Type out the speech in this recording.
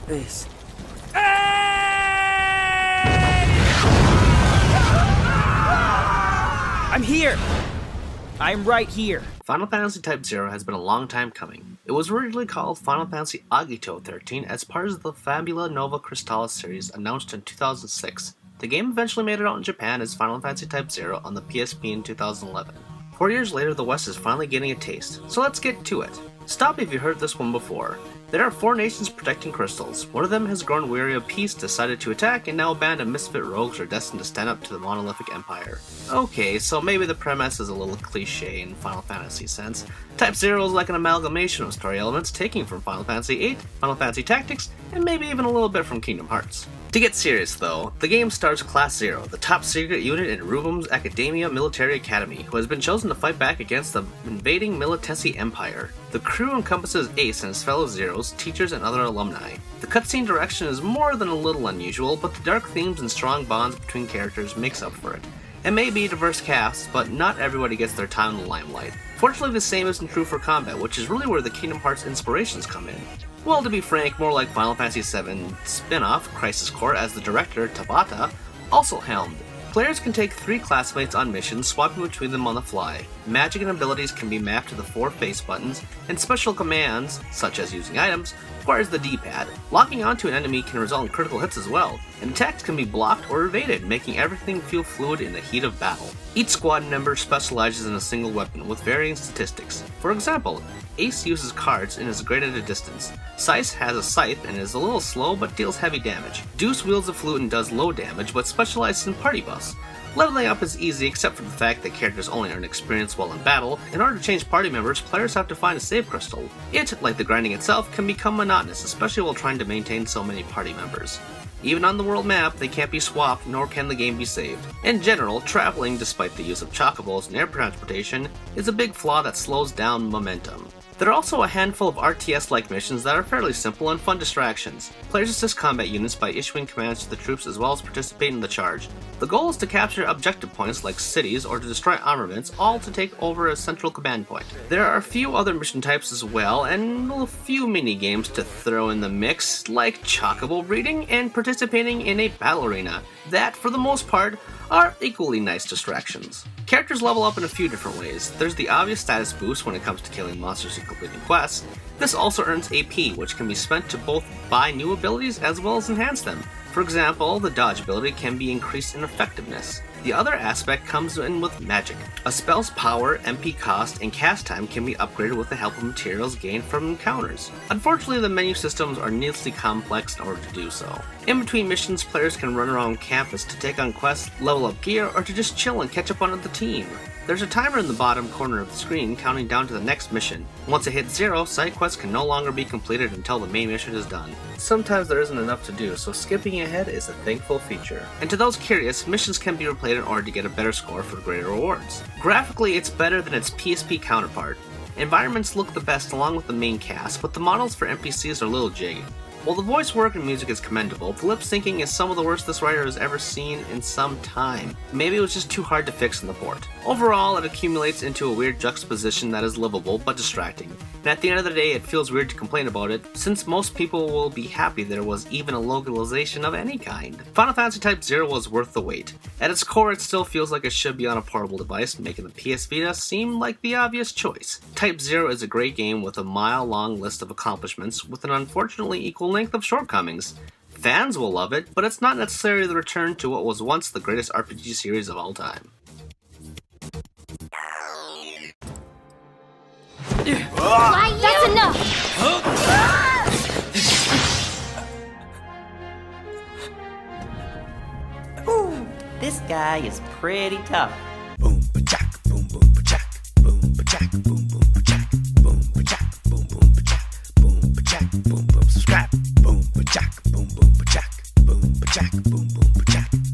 this. I'm here! I'm right here. Final Fantasy Type-0 has been a long time coming. It was originally called Final Fantasy Agito 13 as part of the Fabula Nova Crystallis series announced in 2006. The game eventually made it out in Japan as Final Fantasy Type-0 on the PSP in 2011. 4 years later, the West is finally getting a taste, so let's get to it. Stop if you heard this one before. There are 4 nations protecting crystals. One of them has grown weary of peace, decided to attack, and now a band of misfit rogues are destined to stand up to the monolithic empire. Okay, so maybe the premise is a little cliche in Final Fantasy sense. Type-0 is like an amalgamation of story elements taken from Final Fantasy VIII, Final Fantasy Tactics, and maybe even a little bit from Kingdom Hearts. To get serious though, the game stars Class 0, the top secret unit in Rubum's Academia Military Academy, who has been chosen to fight back against the invading Militesi Empire. The crew encompasses Ace and his fellow Zeros, teachers, and other alumni. The cutscene direction is more than a little unusual, but the dark themes and strong bonds between characters makes up for it. It may be a diverse cast, but not everybody gets their time in the limelight. Fortunately, the same isn't true for combat, which is really where the Kingdom Hearts inspirations come in. Well, to be frank, more like Final Fantasy VII spin-off, Crisis Core, as the director, Tabata, also helmed. Players can take 3 classmates on missions, swapping between them on the fly. Magic and abilities can be mapped to the 4 face buttons, and special commands, such as using items, requires the D-pad. Locking onto an enemy can result in critical hits as well, and attacks can be blocked or evaded, making everything feel fluid in the heat of battle. Each squad member specializes in a single weapon, with varying statistics. For example, Ace uses cards and is great at a distance. Seiss has a scythe and is a little slow but deals heavy damage. Deuce wields a flute and does low damage but specializes in party buffs. Leveling up is easy except for the fact that characters only earn experience while in battle. In order to change party members, players have to find a save crystal. It, like the grinding itself, can become monotonous, especially while trying to maintain so many party members. Even on the world map, they can't be swapped, nor can the game be saved. In general, traveling, despite the use of chocobos and air transportation, is a big flaw that slows down momentum. There are also a handful of RTS-like missions that are fairly simple and fun distractions. Players assist combat units by issuing commands to the troops as well as participate in the charge. The goal is to capture objective points like cities or to destroy armaments, all to take over a central command point. There are a few other mission types as well, and a few mini-games to throw in the mix, like chocobo breeding and participating in a battle arena, that, for the most part, are equally nice distractions. Characters level up in a few different ways. There's the obvious status boost when it comes to killing monsters and completing quests. This also earns AP, which can be spent to both buy new abilities as well as enhance them. For example, the dodge ability can be increased in effectiveness. The other aspect comes in with magic. A spell's power, MP cost, and cast time can be upgraded with the help of materials gained from encounters. Unfortunately, the menu systems are needlessly complex in order to do so. In between missions, players can run around campus to take on quests, level up gear, or to just chill and catch up on the team. There's a timer in the bottom corner of the screen counting down to the next mission. Once it hits 0, side quests can no longer be completed until the main mission is done. Sometimes there isn't enough to do, so skipping ahead is a thankful feature. And to those curious, missions can be replayed in order to get a better score for greater rewards. Graphically, it's better than its PSP counterpart. Environments look the best along with the main cast, but the models for NPCs are a little jiggy. While the voice work and music is commendable, the lip syncing is some of the worst this writer has ever seen in some time. Maybe it was just too hard to fix in the port. Overall, it accumulates into a weird juxtaposition that is livable but distracting. And at the end of the day, it feels weird to complain about it, since most people will be happy there was even a localization of any kind. Final Fantasy Type-0 was worth the wait. At its core, it still feels like it should be on a portable device, making the PS Vita seem like the obvious choice. Type-0 is a great game with a mile-long list of accomplishments, with an unfortunately equal length of shortcomings. Fans will love it, but it's not necessarily the return to what was once the greatest RPG series of all time. That's enough! Ooh, this guy is pretty tough. Boom, ba-jack, boom, boom, ba-jack, boom, ba-jack, boom, boom, ba-jack, boom, ba-jack, boom, boom, ba-jack, boom, ba-jack, boom, boom, subscribe, boom, ba-jack, boom, boom, ba-jack, boom, ba-jack, boom, boom, ba-jack.